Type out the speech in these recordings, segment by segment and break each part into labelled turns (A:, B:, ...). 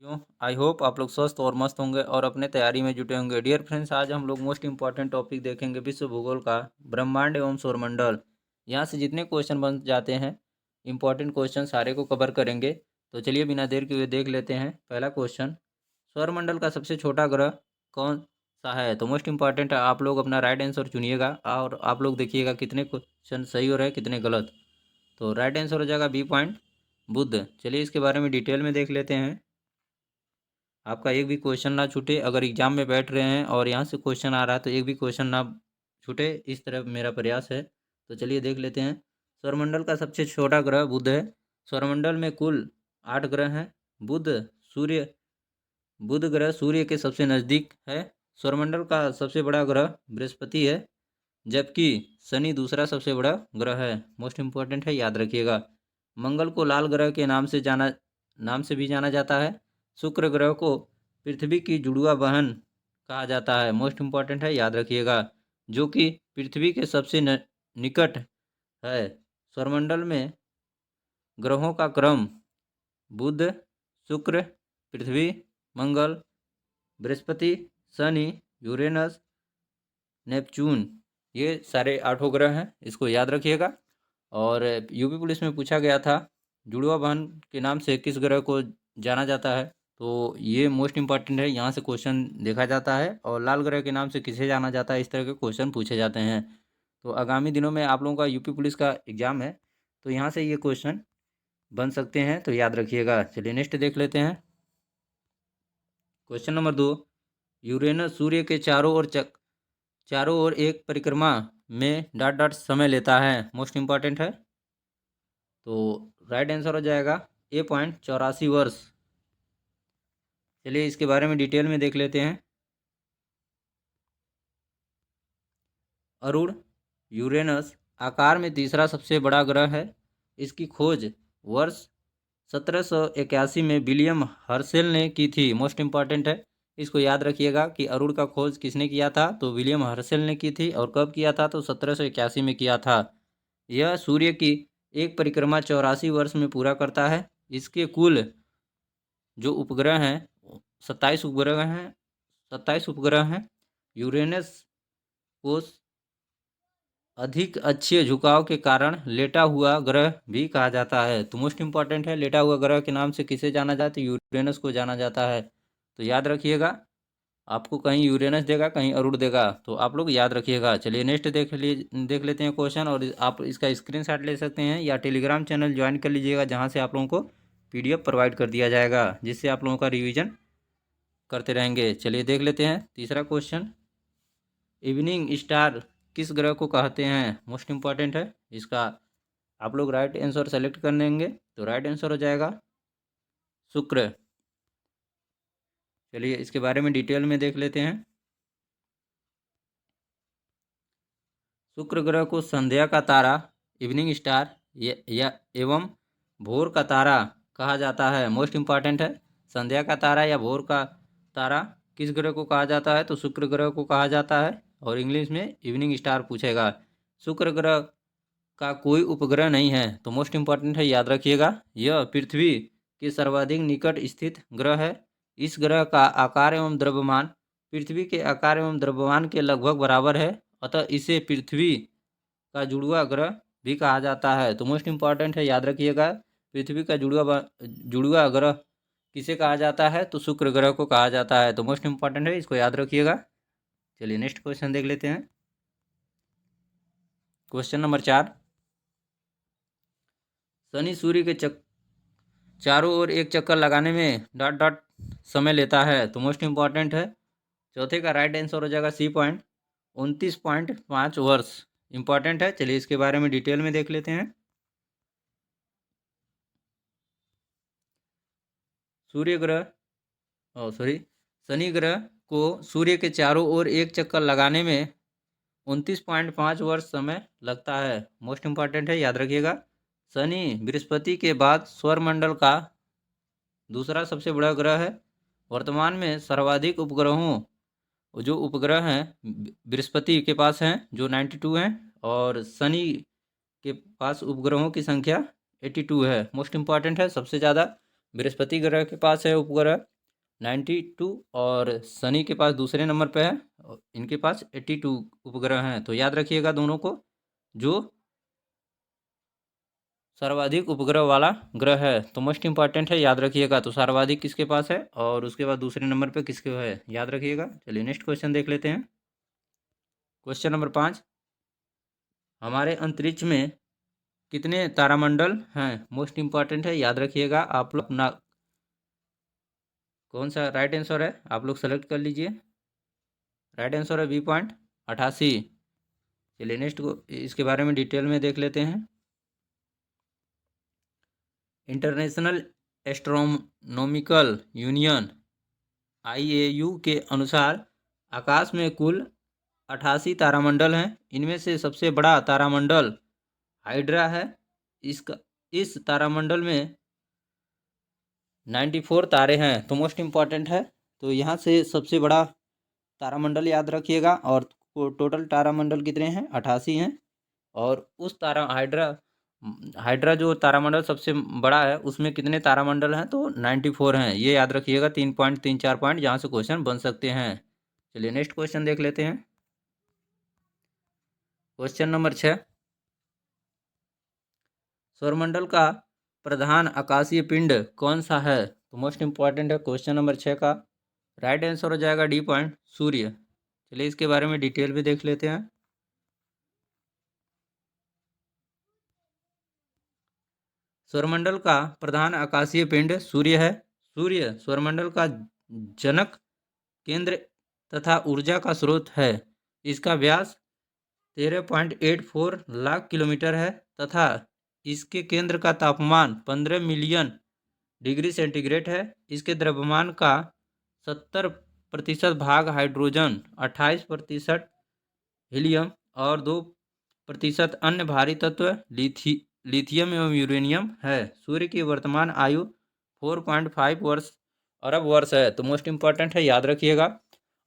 A: क्यों I hope आप लोग स्वस्थ और मस्त होंगे और अपने तैयारी में जुटे होंगे। डियर फ्रेंड्स, आज हम लोग मोस्ट इंपॉर्टेंट टॉपिक देखेंगे विश्व भूगोल का, ब्रह्मांड एवं सौरमंडल। यहाँ से जितने क्वेश्चन बन जाते हैं इंपॉर्टेंट क्वेश्चन सारे को कवर करेंगे। तो चलिए बिना देर के हुए देख लेते हैं पहला क्वेश्चन। सौरमंडल का सबसे छोटा ग्रह कौन सा है? तो मोस्ट इंपॉर्टेंट है, आप लोग अपना राइट आंसर चुनिएगा और आप लोग देखिएगा कितने क्वेश्चन सही हो रहे हैं कितने गलत। तो राइट आंसर हो जाएगा बी पॉइंट, बुध। चलिए इसके बारे में डिटेल में देख लेते हैं। आपका एक भी क्वेश्चन ना छूटे। अगर एग्जाम में बैठ रहे हैं और यहाँ से क्वेश्चन आ रहा है तो एक भी क्वेश्चन ना छूटे, इस तरह मेरा प्रयास है। तो चलिए देख लेते हैं। सौरमंडल का सबसे छोटा ग्रह बुध है। सौरमंडल में कुल 8 ग्रह हैं। बुध सूर्य बुध ग्रह सूर्य के सबसे नज़दीक है। सौरमंडल का सबसे बड़ा ग्रह बृहस्पति है, जबकि शनि दूसरा सबसे बड़ा ग्रह है। मोस्ट इम्पोर्टेंट है, याद रखिएगा। मंगल को लाल ग्रह के नाम से भी जाना जाता है। शुक्र ग्रह को पृथ्वी की जुड़वा बहन कहा जाता है। मोस्ट इम्पॉर्टेंट है, याद रखिएगा, जो कि पृथ्वी के सबसे निकट है। सौरमंडल में ग्रहों का क्रम बुध, शुक्र, पृथ्वी, मंगल, बृहस्पति, शनि, यूरेनस, नेपच्यून, ये सारे 8 ग्रह हैं। इसको याद रखिएगा। और यूपी पुलिस में पूछा गया था, जुड़वा बहन के नाम से किस ग्रह को जाना जाता है? तो ये मोस्ट इंपॉर्टेंट है, यहाँ से क्वेश्चन देखा जाता है। और लाल ग्रह के नाम से किसे जाना जाता है, इस तरह के क्वेश्चन पूछे जाते हैं। तो आगामी दिनों में आप लोगों का यूपी पुलिस का एग्ज़ाम है, तो यहाँ से ये क्वेश्चन बन सकते हैं, तो याद रखिएगा। चलिए नेक्स्ट देख लेते हैं। Question number 2। यूरेनस सूर्य के चारों ओर एक परिक्रमा में डॉट डॉट समय लेता है। मोस्ट इम्पॉर्टेंट है। तो राइट आंसर हो जाएगा A.84 वर्ष। चलिए इसके बारे में डिटेल में देख लेते हैं। अरुण यूरेनस आकार में तीसरा सबसे बड़ा ग्रह है। इसकी खोज वर्ष 1781 में विलियम हर्शेल ने की थी। मोस्ट इम्पॉर्टेंट है, इसको याद रखिएगा कि अरुण का खोज किसने किया था? तो विलियम हर्शेल ने की थी। और कब किया था? तो 1781 में किया था। यह सूर्य की एक परिक्रमा 84 वर्ष में पूरा करता है। इसके कुल जो उपग्रह हैं 27 उपग्रह हैं 27 उपग्रह हैं। यूरेनस को अधिक अच्छे झुकाव के कारण लेटा हुआ ग्रह भी कहा जाता है। तो मोस्ट इम्पॉर्टेंट है, लेटा हुआ ग्रह के नाम से किसे जाना जाता है? यूरेनस को जाना जाता है। तो याद रखिएगा, आपको कहीं यूरेनस देगा कहीं अरुण देगा, तो आप लोग याद रखिएगा। चलिए नेक्स्ट देख लेते हैं क्वेश्चन। और आप इसका स्क्रीनशॉट ले सकते हैं या टेलीग्राम चैनल ज्वाइन कर लीजिएगा, जहां से आप लोगों को PDF प्रोवाइड कर दिया जाएगा, जिससे आप लोगों का रिवीजन करते रहेंगे। चलिए देख लेते हैं तीसरा क्वेश्चन। इवनिंग स्टार किस ग्रह को कहते हैं? मोस्ट इम्पॉर्टेंट है, इसका आप लोग राइट आंसर सेलेक्ट कर लेंगे। तो राइट आंसर हो जाएगा शुक्र। चलिए इसके बारे में डिटेल में देख लेते हैं। शुक्र ग्रह को संध्या का तारा, इवनिंग स्टार या एवं भोर का तारा कहा जाता है। मोस्ट इम्पॉर्टेंट है, संध्या का तारा या भोर का तारा किस ग्रह को कहा जाता है? तो शुक्र ग्रह को कहा जाता है। और इंग्लिश में इवनिंग स्टार पूछेगा। शुक्र ग्रह का कोई उपग्रह नहीं है। तो मोस्ट इम्पॉर्टेंट है, याद रखिएगा, यह पृथ्वी के सर्वाधिक निकट स्थित ग्रह है। इस ग्रह का आकार एवं द्रव्यमान पृथ्वी के आकार एवं द्रव्यमान के लगभग बराबर है, अतः इसे पृथ्वी का जुड़वा ग्रह भी कहा जाता है। तो मोस्ट इम्पॉर्टेंट है, याद रखिएगा, पृथ्वी का जुड़वा ग्रह किसे कहा जाता है? तो शुक्र ग्रह को कहा जाता है। तो मोस्ट इम्पॉर्टेंट है, इसको याद रखिएगा। चलिए नेक्स्ट क्वेश्चन देख लेते हैं। Question number 4। शनि सूर्य के चारों ओर एक चक्कर लगाने में डॉट डॉट समय लेता है। तो मोस्ट इम्पॉर्टेंट है, चौथे का राइट आंसर हो जाएगा C.29.5 वर्ष। इंपॉर्टेंट है। चलिए इसके बारे में डिटेल में देख लेते हैं। शनि ग्रह को सूर्य के चारों ओर एक चक्कर लगाने में 29.5 वर्ष समय लगता है। मोस्ट इम्पॉर्टेंट है, याद रखिएगा। शनि बृहस्पति के बाद सौरमंडल का दूसरा सबसे बड़ा ग्रह है। वर्तमान में सर्वाधिक उपग्रहों जो उपग्रह हैं बृहस्पति के पास हैं, जो 92 हैं। और शनि के पास उपग्रहों की संख्या 82 है। मोस्ट इम्पॉर्टेंट है, सबसे ज़्यादा बृहस्पति ग्रह के पास है उपग्रह 92 और शनि के पास दूसरे नंबर पे है और इनके पास 82 उपग्रह हैं। तो याद रखिएगा दोनों को, जो सर्वाधिक उपग्रह वाला ग्रह है। तो मोस्ट इंपॉर्टेंट है, याद रखिएगा। तो सर्वाधिक किसके पास है और उसके बाद दूसरे नंबर पे किसके है, याद रखिएगा। चलिए नेक्स्ट क्वेश्चन देख लेते हैं। क्वेश्चन नंबर 5, हमारे अंतरिक्ष में कितने तारामंडल हैं? मोस्ट इंपॉर्टेंट है, याद रखिएगा। आप लोग अपना कौन सा राइट आंसर है आप लोग सेलेक्ट कर लीजिए। राइट आंसर है B.88। चलिए नेक्स्ट को इसके बारे में डिटेल में देख लेते हैं। इंटरनेशनल एस्ट्रोनॉमिकल यूनियन IAU के अनुसार आकाश में कुल 88 तारामंडल हैं। इनमें से सबसे बड़ा तारामंडल हाइड्रा है। इस तारामंडल में 94 तारे हैं। तो मोस्ट इम्पॉर्टेंट है, तो यहाँ से सबसे बड़ा तारामंडल याद रखिएगा। और टोटल तारामंडल कितने हैं? 88 हैं। और उस हाइड्रा जो तारामंडल सबसे बड़ा है उसमें कितने तारामंडल हैं? तो 94 हैं। ये याद रखिएगा। 3 पॉइंट 3-4 पॉइंट जहाँ से क्वेश्चन बन सकते हैं। चलिए नेक्स्ट क्वेश्चन देख लेते हैं। क्वेश्चन नंबर 6, सौरमंडल का प्रधान आकाशीय पिंड कौन सा है? तो मोस्ट इंपॉर्टेंट है क्वेश्चन नंबर 6 का। राइट आंसर हो जाएगा D पॉइंट सूर्य। चलिए इसके बारे में डिटेल भी देख लेते हैं। सौरमंडल का प्रधान आकाशीय पिंड सूर्य है। सूर्य सौरमंडल का जनक, केंद्र तथा ऊर्जा का स्रोत है। इसका व्यास 13.84 लाख किलोमीटर है तथा इसके केंद्र का तापमान 15 मिलियन डिग्री सेंटीग्रेड है। इसके द्रव्यमान का 70% भाग हाइड्रोजन, 28% हीलियम और 2% अन्य भारी तत्व लिथियम एवं यूरेनियम है। सूर्य की वर्तमान आयु 4.5 अरब वर्ष है। तो मोस्ट इम्पॉर्टेंट है, याद रखिएगा।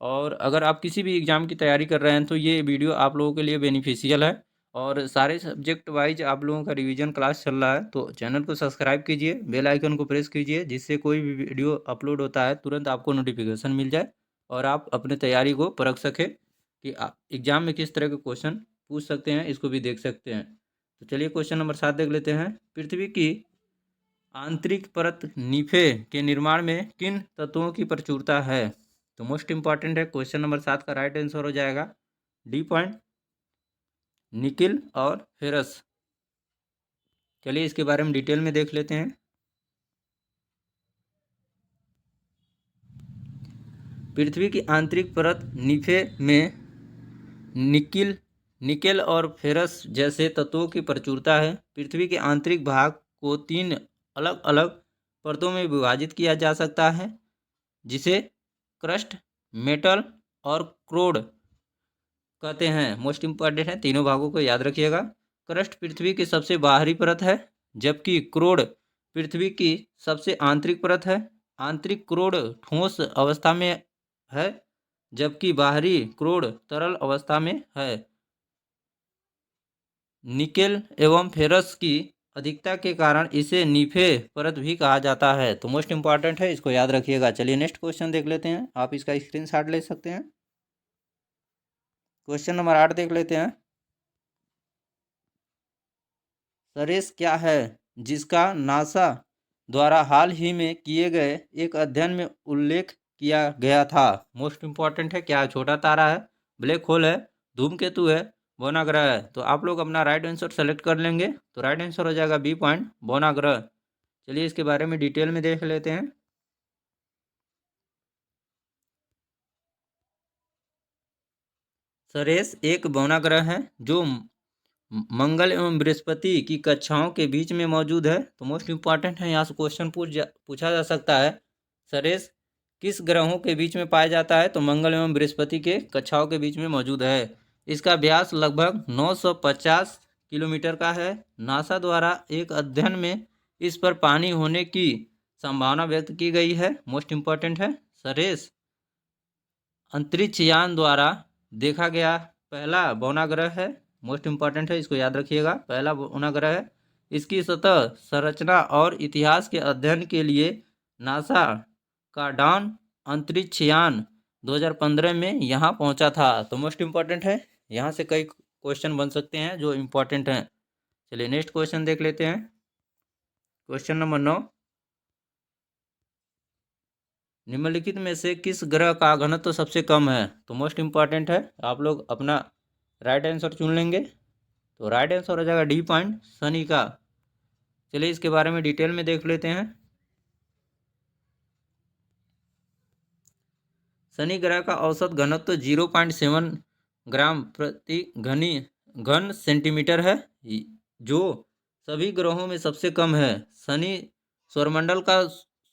A: और अगर आप किसी भी एग्ज़ाम की तैयारी कर रहे हैं तो ये वीडियो आप लोगों के लिए बेनिफिशियल है। और सारे सब्जेक्ट वाइज आप लोगों का रिवीजन क्लास चल रहा है। तो चैनल को सब्सक्राइब कीजिए, बेल आइकन को प्रेस कीजिए, जिससे कोई भी वीडियो अपलोड होता है तुरंत आपको नोटिफिकेशन मिल जाए और आप अपने तैयारी को परख सकें कि एग्ज़ाम में किस तरह के क्वेश्चन पूछ सकते हैं, इसको भी देख सकते हैं। तो चलिए क्वेश्चन नंबर 7 देख लेते हैं। पृथ्वी की आंतरिक परत निफे के निर्माण में किन तत्वों की प्रचुरता है? तो मोस्ट इंपॉर्टेंट है क्वेश्चन नंबर 7 का राइट आंसर हो जाएगा D पॉइंट निकिल और फेरस। चलिए इसके बारे में डिटेल में देख लेते हैं। पृथ्वी की आंतरिक परत निफे में निकेल और फेरस जैसे तत्वों की प्रचुरता है। पृथ्वी के आंतरिक भाग को 3 अलग अलग परतों में विभाजित किया जा सकता है, जिसे क्रस्ट, मेटल और क्रोड कहते हैं। मोस्ट इम्पॉर्टेंट है, तीनों भागों को याद रखिएगा। क्रस्ट पृथ्वी की सबसे बाहरी परत है, जबकि क्रोड पृथ्वी की सबसे आंतरिक परत है। आंतरिक क्रोड ठोस अवस्था में है, जबकि बाहरी क्रोड तरल अवस्था में है। निकेल एवं फेरस की अधिकता के कारण इसे निफे परत भी कहा जाता है। तो मोस्ट इंपॉर्टेंट है, इसको याद रखिएगा। चलिए नेक्स्ट क्वेश्चन देख लेते हैं। आप इसका स्क्रीनशॉट ले सकते हैं। क्वेश्चन नंबर 8 देख लेते हैं। सरेस क्या है जिसका नासा द्वारा हाल ही में किए गए एक अध्ययन में उल्लेख किया गया था? मोस्ट इंपॉर्टेंट है, क्या छोटा तारा है, ब्लैक होल है, धूमकेतु है, बौना ग्रह है? तो आप लोग अपना राइट आंसर सेलेक्ट कर लेंगे। तो राइट आंसर हो जाएगा B पॉइंट बौना ग्रह। चलिए इसके बारे में डिटेल में देख लेते हैं। सरेस एक बौना ग्रह है जो मंगल एवं बृहस्पति की कक्षाओं के बीच में मौजूद है। तो मोस्ट इंपॉर्टेंट है, यहाँ से क्वेश्चन पूछा जा सकता है। सरेस किस ग्रहों के बीच में पाया जाता है? तो मंगल एवं बृहस्पति के कक्षाओं के बीच में मौजूद है। इसका व्यास लगभग 950 किलोमीटर का है। नासा द्वारा एक अध्ययन में इस पर पानी होने की संभावना व्यक्त की गई है। मोस्ट इंपॉर्टेंट है, सरेस अंतरिक्ष यान द्वारा देखा गया पहला बौना ग्रह है। मोस्ट इंपॉर्टेंट है, इसको याद रखिएगा, पहला बौना ग्रह है। इसकी सतह संरचना और इतिहास के अध्ययन के लिए नासा का डॉन अंतरिक्ष यान 2015 में यहाँ पहुँचा था। तो मोस्ट इम्पॉर्टेंट है, यहाँ से कई क्वेश्चन बन सकते हैं जो इम्पोर्टेंट हैं। चलिए नेक्स्ट क्वेश्चन देख लेते हैं। क्वेश्चन नंबर 9, निम्नलिखित में से किस ग्रह का घनत्व सबसे कम है? तो मोस्ट इम्पॉर्टेंट है, आप लोग अपना राइट आंसर चुन लेंगे। तो राइट आंसर हो जाएगा डी पॉइंट, शनि का। चलिए इसके बारे में डिटेल में देख लेते हैं। शनि ग्रह का औसत घनत्व 0.7 ग्राम प्रति घन सेंटीमीटर है, जो सभी ग्रहों में सबसे कम है। शनि सौरमंडल का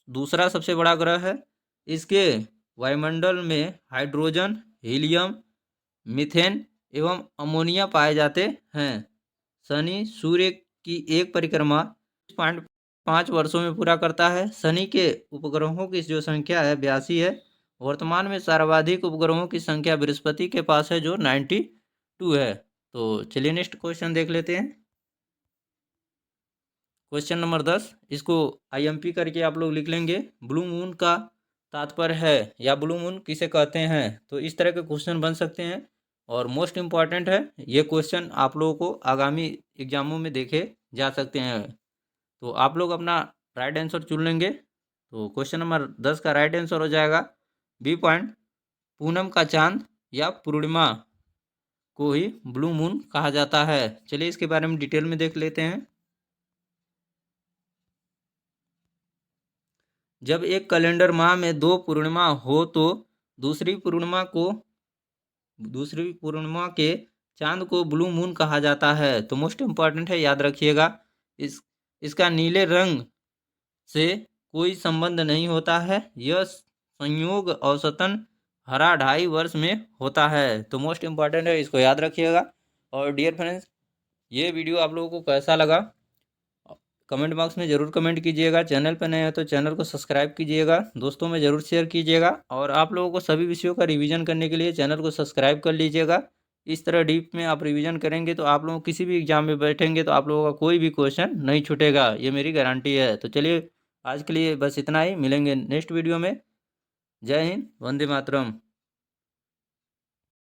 A: दूसरा सबसे बड़ा ग्रह है। इसके वायुमंडल में हाइड्रोजन, हीलियम, मीथेन एवं अमोनिया पाए जाते हैं। शनि सूर्य की एक परिक्रमा 5 वर्षों में पूरा करता है। शनि के उपग्रहों की जो संख्या है 82 है। वर्तमान में सर्वाधिक उपग्रहों की संख्या बृहस्पति के पास है जो 92 है। तो चलिए नेक्स्ट क्वेश्चन देख लेते हैं। क्वेश्चन नंबर 10, इसको IMP करके आप लोग लिख लेंगे। ब्लू मून का तात्पर्य है या ब्लू मून किसे कहते हैं? तो इस तरह के क्वेश्चन बन सकते हैं और मोस्ट इम्पॉर्टेंट है, ये क्वेश्चन आप लोगों को आगामी एग्जामों में देखे जा सकते हैं। तो आप लोग अपना राइट आंसर चुन लेंगे। तो क्वेश्चन नंबर 10 का राइट आंसर हो जाएगा बी पॉइंट, पूनम का चांद या पूर्णिमा को ही ब्लू मून कहा जाता है। चलिए इसके बारे में डिटेल में देख लेते हैं। जब एक कैलेंडर माह में 2 पूर्णिमा हो तो दूसरी पूर्णिमा के चांद को ब्लू मून कहा जाता है। तो मोस्ट इम्पॉर्टेंट है, याद रखिएगा। इसका नीले रंग से कोई संबंध नहीं होता है। यह संयोग औसतन हरा 2.5 वर्ष में होता है। तो मोस्ट इम्पॉर्टेंट है, इसको याद रखिएगा। और डियर फ्रेंड्स, ये वीडियो आप लोगों को कैसा लगा कमेंट बॉक्स में ज़रूर कमेंट कीजिएगा। चैनल पर नए हैं तो चैनल को सब्सक्राइब कीजिएगा, दोस्तों में ज़रूर शेयर कीजिएगा। और आप लोगों को सभी विषयों का रिवीजन करने के लिए चैनल को सब्सक्राइब कर लीजिएगा। इस तरह डीप में आप रिवीजन करेंगे तो आप लोगों किसी भी एग्जाम में बैठेंगे तो आप लोगों का कोई भी क्वेश्चन नहीं छूटेगा, ये मेरी गारंटी है। तो चलिए आज के लिए बस इतना ही, मिलेंगे नेक्स्ट वीडियो में। जय हिंद, वंदे मातरम।